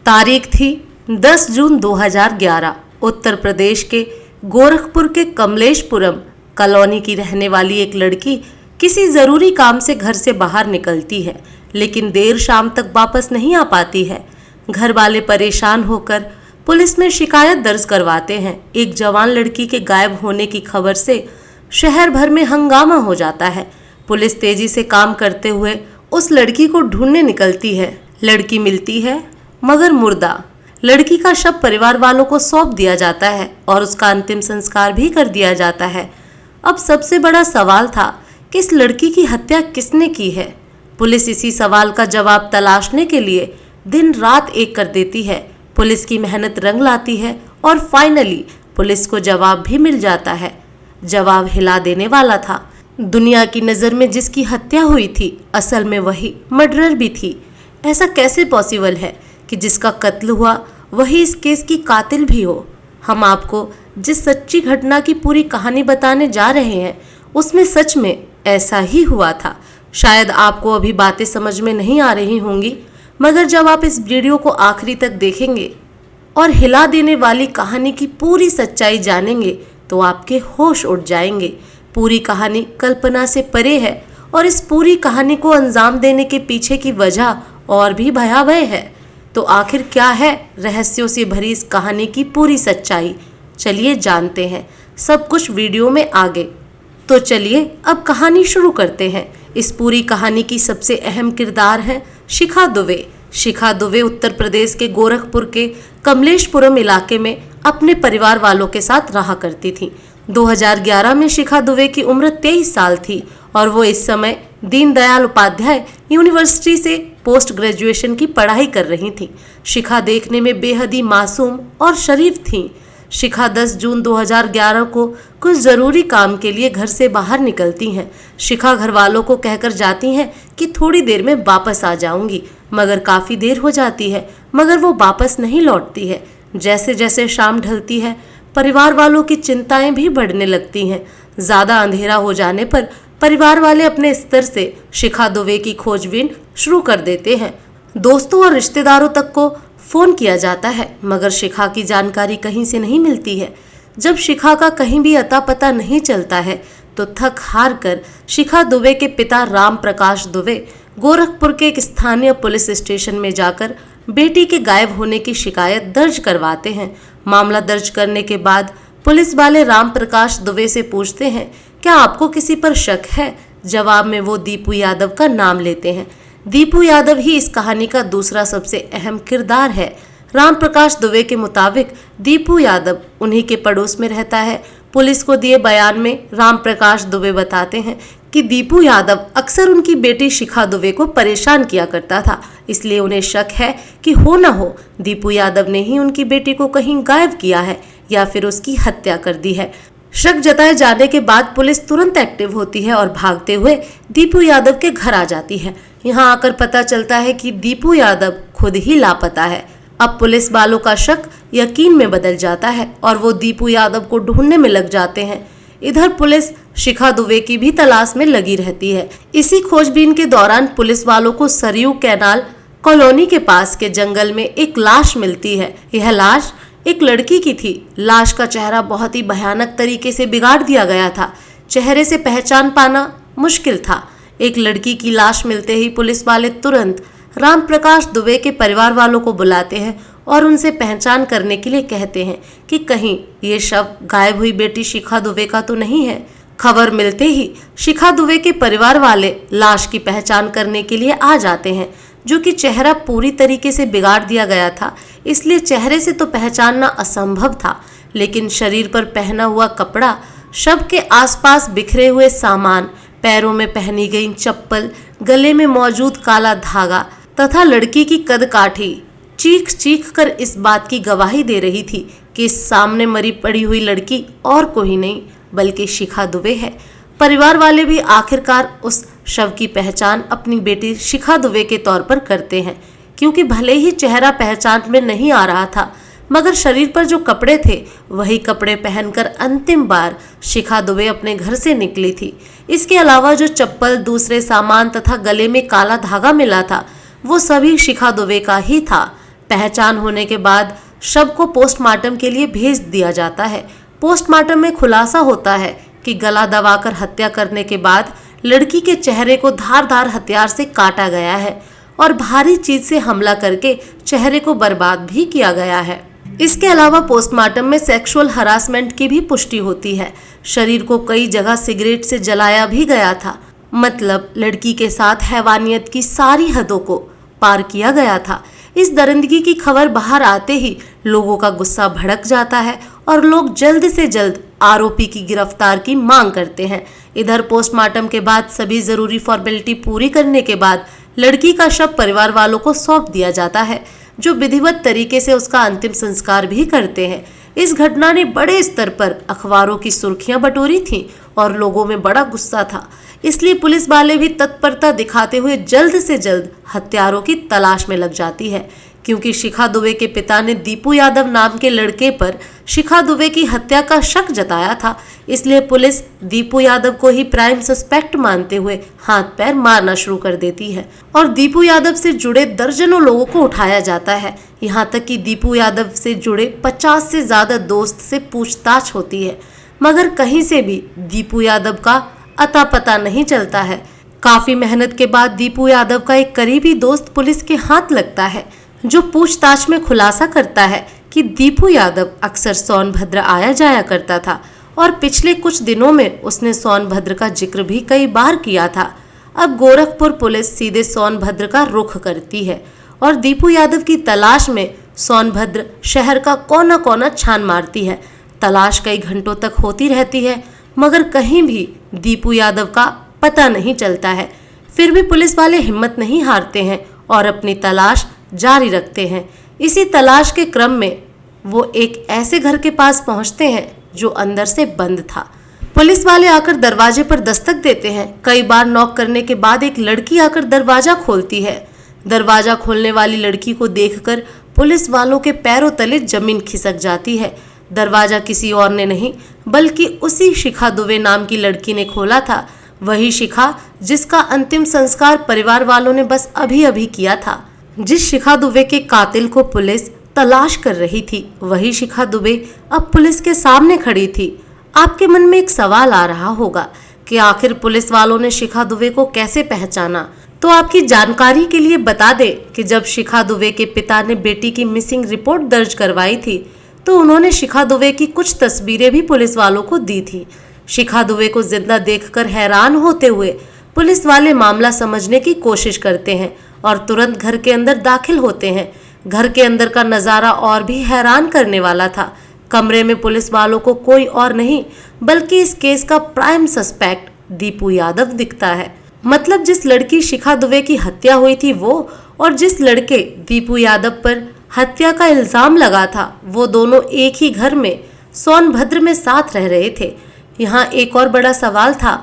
तारीख थी 10 जून 2011। उत्तर प्रदेश के गोरखपुर के कमलेशपुरम कॉलोनी की रहने वाली एक लड़की किसी ज़रूरी काम से घर से बाहर निकलती है, लेकिन देर शाम तक वापस नहीं आ पाती है। घर वाले परेशान होकर पुलिस में शिकायत दर्ज करवाते हैं। एक जवान लड़की के गायब होने की खबर से शहर भर में हंगामा हो जाता है। पुलिस तेजी से काम करते हुए उस लड़की को ढूंढने निकलती है। लड़की मिलती है मगर मुर्दा। लड़की का शव परिवार वालों को सौंप दिया जाता है और उसका अंतिम संस्कार भी कर दिया जाता है। अब सबसे बड़ा सवाल था कि इस लड़की की हत्या किसने की है। पुलिस इसी सवाल का जवाब तलाशने के लिए दिन रात एक कर देती है। पुलिस की मेहनत रंग लाती है और फाइनली पुलिस को जवाब भी मिल जाता है। जवाब हिला देने वाला था। दुनिया की नज़र में जिसकी हत्या हुई थी, असल में वही मर्डरर भी थी। ऐसा कैसे पॉसिबल है कि जिसका कत्ल हुआ वही इस केस की कातिल भी हो। हम आपको जिस सच्ची घटना की पूरी कहानी बताने जा रहे हैं उसमें सच में ऐसा ही हुआ था। शायद आपको अभी बातें समझ में नहीं आ रही होंगी, मगर जब आप इस वीडियो को आखिरी तक देखेंगे और हिला देने वाली कहानी की पूरी सच्चाई जानेंगे तो आपके होश उड़ जाएंगे। पूरी कहानी कल्पना से परे है और इस पूरी कहानी को अंजाम देने के पीछे की वजह और भी भयावह है। तो आखिर क्या है रहस्यों से भरी इस कहानी की पूरी सच्चाई? चलिए जानते हैं सब कुछ वीडियो में आगे। तो चलिए अब कहानी शुरू करते हैं। इस पूरी कहानी की सबसे अहम किरदार है शिखा दुबे। शिखा दुबे उत्तर प्रदेश के गोरखपुर के कमलेशपुरम इलाके में अपने परिवार वालों के साथ रहा करती थी। 2011 में शिखा दुबे की उम्र 23 साल थी और वो इस समय दीनदयाल उपाध्याय यूनिवर्सिटी से पोस्ट ग्रेजुएशन की पढ़ाई कर रही थी। शिखा देखने में बेहद ही मासूम और शरीफ थी। शिखा 10 जून 2011 को कुछ ज़रूरी काम के लिए घर से बाहर निकलती हैं। शिखा घर वालों को कहकर जाती हैं कि थोड़ी देर में वापस आ जाऊंगी, मगर काफ़ी देर हो जाती है मगर वो वापस नहीं लौटती है। जैसे जैसे शाम ढलती है परिवार वालों की चिंताएं भी बढ़ने लगती हैं। ज़्यादा अंधेरा हो जाने पर परिवार वाले अपने स्तर से शिखा दुबे की खोजबीन शुरू कर देते हैं। दोस्तों और रिश्तेदारों तक को फ़ोन किया जाता है मगर शिखा की जानकारी कहीं से नहीं मिलती है। जब शिखा का कहीं भी अता पता नहीं चलता है तो थक हार कर शिखा दुबे के पिता राम प्रकाश दुबे गोरखपुर के एक स्थानीय पुलिस स्टेशन में जाकर बेटी के गायब होने की शिकायत दर्ज करवाते हैं। मामला दर्ज करने के बाद पुलिस वाले राम प्रकाश दुबे से पूछते हैं, क्या आपको किसी पर शक है? जवाब में वो दीपू यादव का नाम लेते हैं। दीपू यादव ही इस कहानी का दूसरा सबसे अहम किरदार है। राम प्रकाश दुबे के मुताबिक दीपू यादव उन्हीं के पड़ोस में रहता है। पुलिस को दिए बयान में राम प्रकाश दुबे बताते हैं कि दीपू यादव अक्सर उनकी बेटी शिखा दुबे को परेशान किया करता था, इसलिए उन्हें शक है कि हो न हो दीपू यादव ने ही उनकी बेटी को कहीं गायब किया है या फिर उसकी हत्या कर दी है। शक जताए जाने के बाद पुलिस तुरंत एक्टिव होती है और भागते हुए दीपू यादव के घर आ जाती है। यहाँ आकर पता चलता है कि दीपू यादव खुद ही लापता है। अब पुलिस वालों का शक यकीन में बदल जाता है और वो दीपू यादव को ढूंढने में लग जाते हैं। इधर पुलिस शिखा दुबे की भी तलाश में लगी रहती है। इसी खोजबीन के दौरान पुलिस वालों को सरयू कैनाल कॉलोनी के पास के जंगल में एक लाश मिलती है। यह लाश एक लड़की की थी। लाश का चेहरा बहुत ही भयानक तरीके से बिगाड़ दिया गया था। चेहरे से पहचान पाना मुश्किल था। एक लड़की की लाश मिलते ही पुलिस वाले तुरंत राम प्रकाश दुबे के परिवार वालों को बुलाते हैं और उनसे पहचान करने के लिए कहते हैं कि कहीं ये शव गायब हुई बेटी शिखा दुबे का तो नहीं है। खबर मिलते ही शिखा दुबे के परिवार वाले लाश की पहचान करने के लिए आ जाते हैं, जो कि चेहरा पूरी तरीके से बिगाड़ दिया गया था, इसलिए चेहरे से तो पहचानना असंभव था। लेकिन शरीर पर पहना हुआ कपड़ा, शव के आसपास बिखरे हुए सामान, पैरों में पहनी गई चप्पल, गले में मौजूद काला धागा तथा लड़की की कदकाठी चीख चीख कर इस बात की गवाही दे रही थी कि इस सामने मरी पड़ी हुई लड़की और कोई नहीं बल्कि शिखा दुबे है। परिवार वाले भी आखिरकार उस शव की पहचान अपनी बेटी शिखा दुबे के तौर पर करते हैं, क्योंकि भले ही चेहरा पहचान में नहीं आ रहा था मगर शरीर पर जो कपड़े थे वही कपड़े पहनकर अंतिम बार शिखा दुबे अपने घर से निकली थी। इसके अलावा जो चप्पल, दूसरे सामान तथा गले में काला धागा मिला था वो सभी शिखा दुबे का ही था। पहचान होने के बाद शव को पोस्टमार्टम के लिए भेज दिया जाता है। पोस्टमार्टम में खुलासा होता है कि गला दबाकर हत्या करने के बाद लड़की के चेहरे को धारदार हथियार से काटा गया है और भारी चीज से हमला करके चेहरे को बर्बाद भी किया गया है। इसके अलावा पोस्टमार्टम में सेक्सुअल हरासमेंट की भी पुष्टि होती है। शरीर को कई जगह सिगरेट से जलाया भी गया था, मतलब लड़की के साथ हैवानियत की सारी हदों को पार किया गया था। इस दरिंदगी की खबर बाहर आते ही लोगों का गुस्सा भड़क जाता है और लोग जल्द से जल्द आरोपी की गिरफ्तार की मांग करते हैं। इधर पोस्टमार्टम के बाद सभी जरूरी फॉर्मेलिटी पूरी करने के बाद लड़की का शव परिवार वालों को सौंप दिया जाता है, जो विधिवत तरीके से उसका अंतिम संस्कार भी करते हैं। इस घटना ने बड़े स्तर पर अखबारों की सुर्खियां बटोरी थीं और लोगों में बड़ा गुस्सा था। इसलिए पुलिस वाले भी तत्परता दिखाते हुए जल्द से जल्द हत्यारों की तलाश में लग जाती है, क्योंकि शिखा दुबे के पिता ने दीपू यादव नाम के लड़के पर शिखा दुबे की हत्या का शक जताया था। इसलिए पुलिस दीपू यादव को ही प्राइम सस्पेक्ट मानते हुए हाथ पैर मारना शुरू कर देती है और दीपू यादव से जुड़े दर्जनों लोगों को उठाया जाता है। यहाँ तक कि दीपू यादव से जुड़े 50 से ज्यादा दोस्त से पूछताछ होती है, मगर कहीं से भी दीपू यादव का अता पता नहीं चलता है। काफी मेहनत के बाद दीपू यादव का एक करीबी दोस्त पुलिस के हाथ लगता है, जो पूछताछ में खुलासा करता है कि दीपू यादव अक्सर सोनभद्र आया जाया करता था और पिछले कुछ दिनों में उसने सोनभद्र का जिक्र भी कई बार किया था। अब गोरखपुर पुलिस सीधे सोनभद्र का रुख करती है और दीपू यादव की तलाश में सोनभद्र शहर का कोना कोना छान मारती है। तलाश कई घंटों तक होती रहती है, मगर कहीं भी दीपू यादव का पता नहीं चलता है। फिर भी पुलिस वाले हिम्मत नहीं हारते हैं और अपनी तलाश जारी रखते हैं। इसी तलाश के क्रम में वो एक ऐसे घर के पास पहुंचते हैं जो अंदर से बंद था। पुलिस वाले आकर दरवाजे पर दस्तक देते हैं। कई बार नॉक करने के बाद एक लड़की आकर दरवाजा खोलती है। दरवाजा खोलने वाली लड़की को देखकर पुलिस वालों के पैरों तले जमीन खिसक जाती है। दरवाजा किसी और ने नहीं बल्कि उसी शिखा दुबे नाम की लड़की ने खोला था। वही शिखा जिसका अंतिम संस्कार परिवार वालों ने बस अभी अभी किया था। जिस शिखा दुबे के कातिल को पुलिस तलाश कर रही थी, वही शिखा दुबे अब पुलिस के सामने खड़ी थी। आपके मन में एक सवाल आ रहा होगा कि आखिर पुलिस वालों ने शिखा दुबे को कैसे पहचाना। तो आपकी जानकारी के लिए बता दें कि जब शिखा दुबे के पिता ने बेटी की मिसिंग रिपोर्ट दर्ज करवाई थी, तो उन्होंने शिखा दुबे की कुछ तस्वीरें भी पुलिस वालों को दी थी। शिखा दुबे को जिंदा देखकर हैरान होते हुए पुलिस वाले मामला समझने की कोशिश करते हैं और तुरंत घर के अंदर दाखिल होते हैं। घर के अंदर का नजारा और भी हैरान करने वाला था। कमरे में पुलिस वालों को कोई और नहीं बल्कि इस केस का प्राइम सस्पेक्ट दीपू यादव दिखता है। मतलब जिस लड़की शिखा दुबे की हत्या हुई थी वो, और जिस लड़के दीपू यादव पर हत्या का इल्जाम लगा था, वो दोनों एक ही घर में सोनभद्र में साथ रह रहे थे। यहाँ एक और बड़ा सवाल था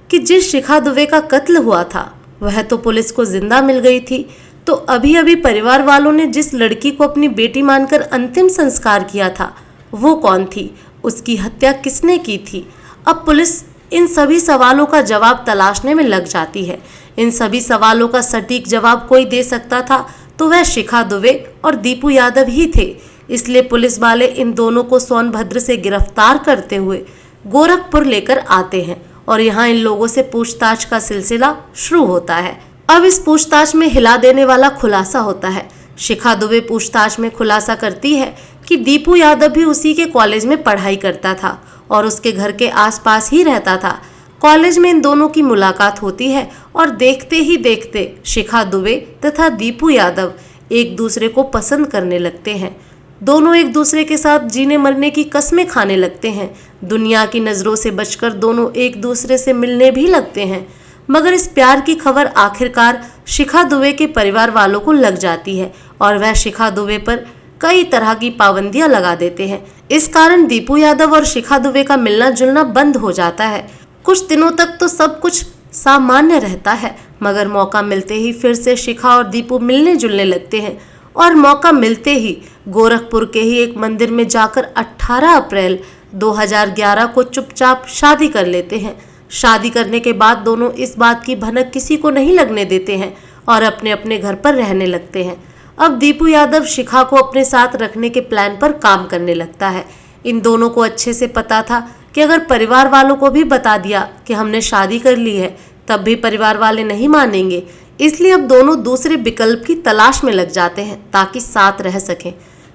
कि जिस शिखा दुबे का कत्ल हुआ था वह तो पुलिस को जिंदा मिल गई थी, तो अभी अभी परिवार वालों ने जिस लड़की को अपनी बेटी मानकर अंतिम संस्कार किया था वो कौन थी, उसकी हत्या किसने की थी। अब पुलिस इन सभी सवालों का जवाब तलाशने में लग जाती है। इन सभी सवालों का सटीक जवाब कोई दे सकता था तो वह शिखा दुबे और दीपू यादव ही थे। इसलिए पुलिस वाले इन दोनों को सोनभद्र से गिरफ्तार करते हुए गोरखपुर लेकर आते हैं और यहाँ इन लोगों से पूछताछ का सिलसिला शुरू होता है। अब इस पूछताछ में हिला देने वाला खुलासा होता है। शिखा दुबे पूछताछ में खुलासा करती है कि दीपू यादव भी उसी के कॉलेज में पढ़ाई करता था और उसके घर के आसपास ही रहता था। कॉलेज में इन दोनों की मुलाकात होती है और देखते ही देखते शिखा दुबे तथा दीपू यादव एक दूसरे को पसंद करने लगते हैं। दोनों एक दूसरे के साथ जीने मरने की कस्में खाने लगते हैं। दुनिया की नज़रों से बचकर दोनों एक दूसरे से मिलने भी लगते हैं। मगर इस प्यार की खबर आखिरकार शिखा दुबे के परिवार वालों को लग जाती है और वह शिखा दुबे पर कई तरह की पाबंदियां लगा देते हैं। इस कारण दीपू यादव और शिखा दुबे का मिलना जुलना बंद हो जाता है। कुछ दिनों तक तो सब कुछ सामान्य रहता है, मगर मौका मिलते ही फिर से शिखा और दीपू मिलने जुलने लगते हैं और मौका मिलते ही गोरखपुर के ही एक मंदिर में जाकर 18 अप्रैल 2011 को चुपचाप शादी कर लेते हैं। शादी करने के बाद दोनों इस बात की भनक किसी को नहीं लगने देते हैं और अपने अपने घर पर रहने लगते हैं। अब दीपू यादव शिखा को अपने साथ रखने के प्लान पर काम करने लगता है। इन दोनों को अच्छे से पता था कि अगर परिवार वालों को भी बता दिया कि हमने शादी कर ली है तब भी परिवार वाले नहीं मानेंगे, इसलिए अब दोनों दूसरे विकल्प की तलाश में लग जाते हैं ताकि साथ रह सकें।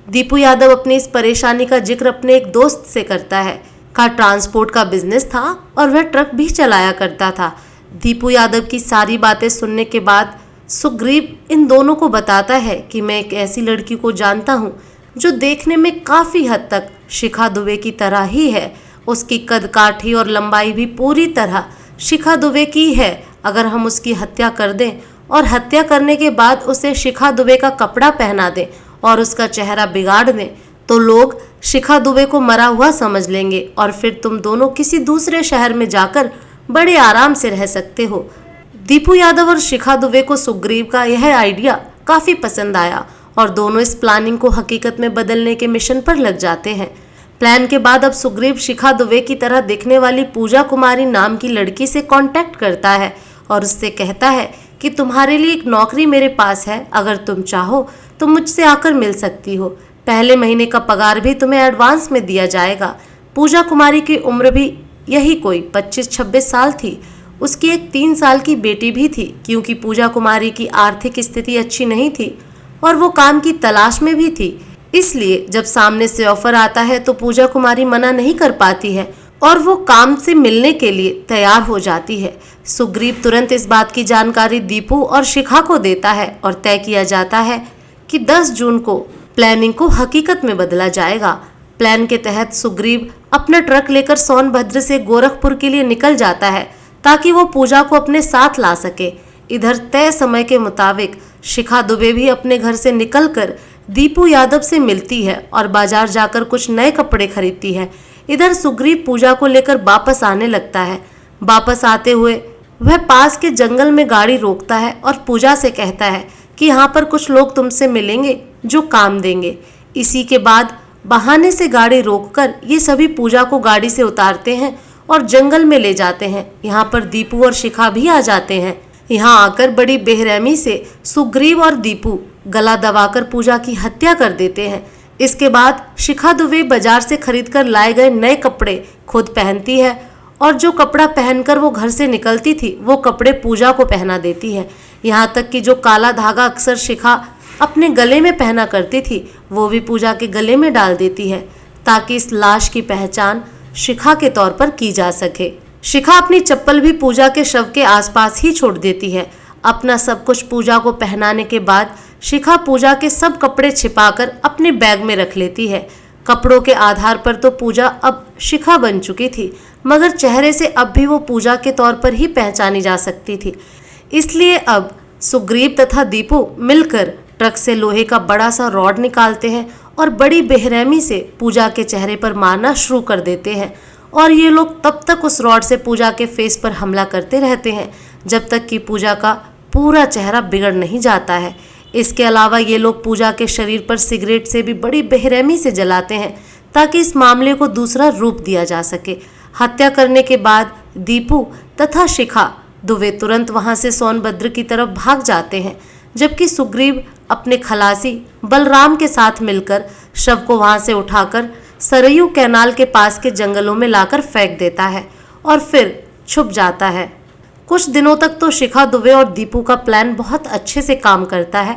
दीपू यादव अपनी इस परेशानी का जिक्र अपने एक दोस्त से करता है। का ट्रांसपोर्ट का बिजनेस था और वह ट्रक भी चलाया करता था। दीपू यादव की सारी बातें सुनने के बाद सुग्रीव इन दोनों को बताता है कि मैं एक ऐसी लड़की को जानता हूँ जो देखने में काफ़ी हद तक शिखा दुबे की तरह ही है। उसकी कद काठी और लंबाई भी पूरी तरह शिखा दुबे की है। अगर हम उसकी हत्या कर दें और हत्या करने के बाद उसे शिखा दुबे का कपड़ा पहना दें और उसका चेहरा बिगाड़ दें तो लोग शिखा दुबे को मरा हुआ समझ लेंगे और फिर तुम दोनों किसी दूसरे शहर में जाकर बड़े आराम से रह सकते हो। दीपू यादव और शिखा दुबे को सुग्रीव का यह आइडिया काफ़ी पसंद आया और दोनों इस प्लानिंग को हकीकत में बदलने के मिशन पर लग जाते हैं। प्लान के बाद अब सुग्रीव शिखा दुबे की तरह दिखने वाली पूजा कुमारी नाम की लड़की से कांटेक्ट करता है और उससे कहता है कि तुम्हारे लिए एक नौकरी मेरे पास है, अगर तुम चाहो तो मुझसे आकर मिल सकती हो। पहले महीने का पगार भी तुम्हें एडवांस में दिया जाएगा। पूजा कुमारी की उम्र भी यही कोई 25-26 साल थी। उसकी एक 3 साल की बेटी भी थी क्योंकि पूजा कुमारी की आर्थिक स्थिति अच्छी नहीं थी और वो काम की तलाश में भी थी। इसलिए जब सामने से ऑफर आता है तो पूजा कुमारी मना नहीं कर पाती है और वो काम से मिलने के लिए तैयार हो जाती है। सुग्रीव तुरंत इस बात की जानकारी दीपू और शिखा को देता है और तय किया जाता है कि 10 जून को प्लानिंग को हकीकत में बदला जाएगा। प्लान के तहत सुग्रीव अपना ट्रक लेकर सोनभद्र से गोरखपुर के लिए निकल जाता है ताकि वो पूजा को अपने साथ ला सके। इधर तय समय के मुताबिक शिखा दुबे भी अपने घर से निकलकर दीपू यादव से मिलती है और बाजार जाकर कुछ नए कपड़े खरीदती है। इधर सुग्रीव पूजा को लेकर वापस आने लगता है। वापस आते हुए वह पास के जंगल में गाड़ी रोकता है और पूजा से कहता है कि यहाँ पर कुछ लोग तुमसे मिलेंगे जो काम देंगे। इसी के बाद बहाने से गाड़ी रोककर ये सभी पूजा को गाड़ी से उतारते हैं और जंगल में ले जाते हैं। यहाँ पर दीपू और शिखा भी आ जाते हैं। यहाँ आकर बड़ी बेरहमी से सुग्रीव और दीपू गला दबाकर पूजा की हत्या कर देते हैं। इसके बाद शिखा दुबे बाजार से खरीदकर लाए गए नए कपड़े खुद पहनती है और जो कपड़ा पहनकर वो घर से निकलती थी वो कपड़े पूजा को पहना देती है। यहाँ तक कि जो काला धागा अक्सर शिखा अपने गले में पहना करती थी वो भी पूजा के गले में डाल देती है ताकि इस लाश की पहचान शिखा के तौर पर की जा सके। शिखा अपनी चप्पल भी पूजा के शव के आसपास ही छोड़ देती है। अपना सब कुछ पूजा को पहनाने के बाद शिखा पूजा के सब कपड़े छिपाकर अपने बैग में रख लेती है। कपड़ों के आधार पर तो पूजा अब शिखा बन चुकी थी, मगर चेहरे से अब भी वो पूजा के तौर पर ही पहचानी जा सकती थी। इसलिए अब सुग्रीव तथा दीपू मिलकर ट्रक से लोहे का बड़ा सा रॉड निकालते हैं और बड़ी बेरहमी से पूजा के चेहरे पर मारना शुरू कर देते हैं और ये लोग तब तक उस रॉड से पूजा के फेस पर हमला करते रहते हैं जब तक कि पूजा का पूरा चेहरा बिगड़ नहीं जाता है। इसके अलावा ये लोग पूजा के शरीर पर सिगरेट से भी बड़ी बेरहमी से जलाते हैं ताकि इस मामले को दूसरा रूप दिया जा सके। हत्या करने के बाद दीपू तथा शिखा दुबे तुरंत वहां से सोनभद्र की तरफ भाग जाते हैं, जबकि सुग्रीव अपने खलासी बलराम के साथ मिलकर शव को वहां से उठाकर सरयू कैनाल के पास के जंगलों में लाकर फेंक देता है और फिर छुप जाता है। कुछ दिनों तक तो शिखा दुबे और दीपू का प्लान बहुत अच्छे से काम करता है,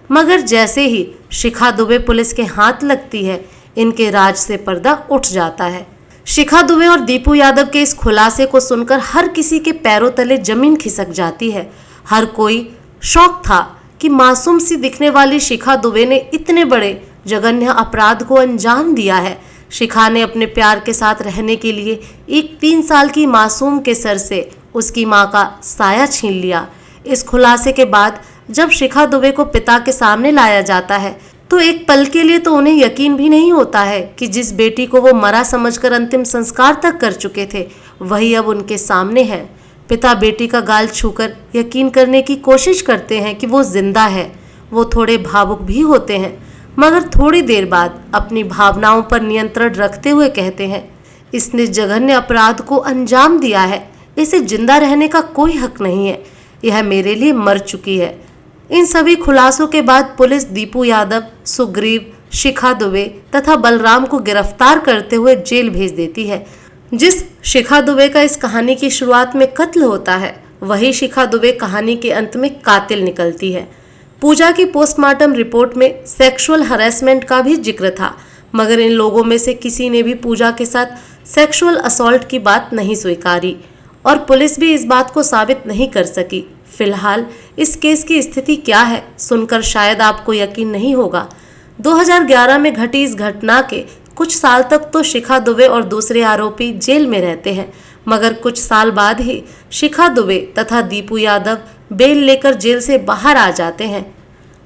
मगर जैसे ही शिखा दुबे पुलिस के हाथ लगती है इनके राज से पर्दा उठ जाता है। शिखा दुबे और दीपू यादव के इस खुलासे को सुनकर हर किसी के पैरों तले जमीन खिसक जाती है। हर कोई शौक था कि मासूम सी दिखने वाली शिखा दुबे ने इतने बड़े जघन्य अपराध को अंजाम दिया है। शिखा ने अपने प्यार के साथ रहने के लिए एक 3 साल की मासूम के सर से उसकी मां का साया छीन लिया। इस खुलासे के बाद जब शिखा दुबे को पिता के सामने लाया जाता है तो एक पल के लिए तो उन्हें यकीन भी नहीं होता है कि जिस बेटी को वो मरा समझकर अंतिम संस्कार तक कर चुके थे वही अब उनके सामने है। पिता बेटी का गाल छूकर यकीन करने की कोशिश करते हैं कि वो जिंदा है। वो थोड़े भावुक भी होते हैं, मगर थोड़ी देर बाद अपनी भावनाओं पर नियंत्रण रखते हुए कहते हैं, इसने जघन्य अपराध को अंजाम दिया है, इसे जिंदा रहने का कोई हक नहीं है। यह मेरे लिए मर चुकी है। इन सभी खुलासों के बाद पुलिस दीपू यादव, सुग्रीव, शिखा दुबे तथा बलराम को गिरफ्तार करते हुए जेल भेज देती है। जिस शिखा दुबे का इस कहानी की शुरुआत में कत्ल होता है, वही शिखा दुबे कहानी के अंत में कातिल निकलती है। पूजा की पोस्टमार्टम रिपोर्ट में सेक्सुअल हरेसमेंट का भी जिक्र था, मगर इन लोगों में से किसी ने भी पूजा के साथ सेक्सुअल असॉल्ट की बात नहीं स्वीकारी और पुलिस भी इस बात को साबित नहीं कर सकी। फिलहाल इस केस की स्थिति क्या है, सुनकर शायद आपको यकीन नहीं होगा। 2011 में घटी इस घटना के कुछ साल तक तो शिखा दुबे और दूसरे आरोपी जेल में रहते हैं, मगर कुछ साल बाद ही शिखा दुबे तथा दीपू यादव बेल लेकर जेल से बाहर आ जाते हैं।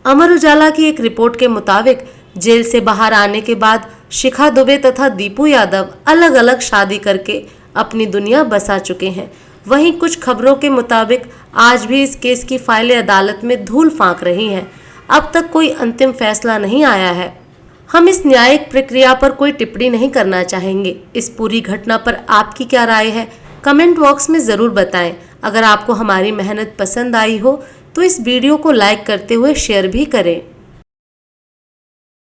अमर उजाला की एक रिपोर्ट के मुताबिक जेल से बाहर आने के बाद शिखा दुबे तथा दीपू यादव अलग अलग शादी करके अपनी दुनिया बसा चुके हैं। वहीं कुछ खबरों के मुताबिक आज भी इस केस की फाइलें अदालत में धूल फांक रही हैं। अब तक कोई अंतिम फैसला नहीं आया है। हम इस न्यायिक प्रक्रिया पर कोई टिप्पणी नहीं करना चाहेंगे। इस पूरी घटना पर आपकी क्या राय है, कमेंट बॉक्स में ज़रूर बताएं। अगर आपको हमारी मेहनत पसंद आई हो तो इस वीडियो को लाइक करते हुए शेयर भी करें।